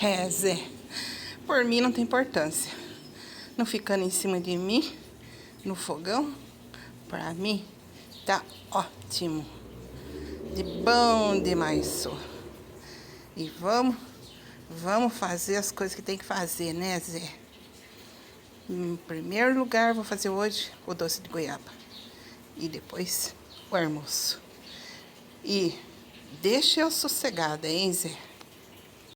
É, Zé, por mim não tem importância. Não ficando em cima de mim, no fogão, pra mim tá ótimo. De bom demais, só. E vamos fazer as coisas que tem que fazer, né, Zé? Em primeiro lugar, vou fazer hoje o doce de goiaba. E depois o almoço. E deixa eu sossegada, hein, Zé?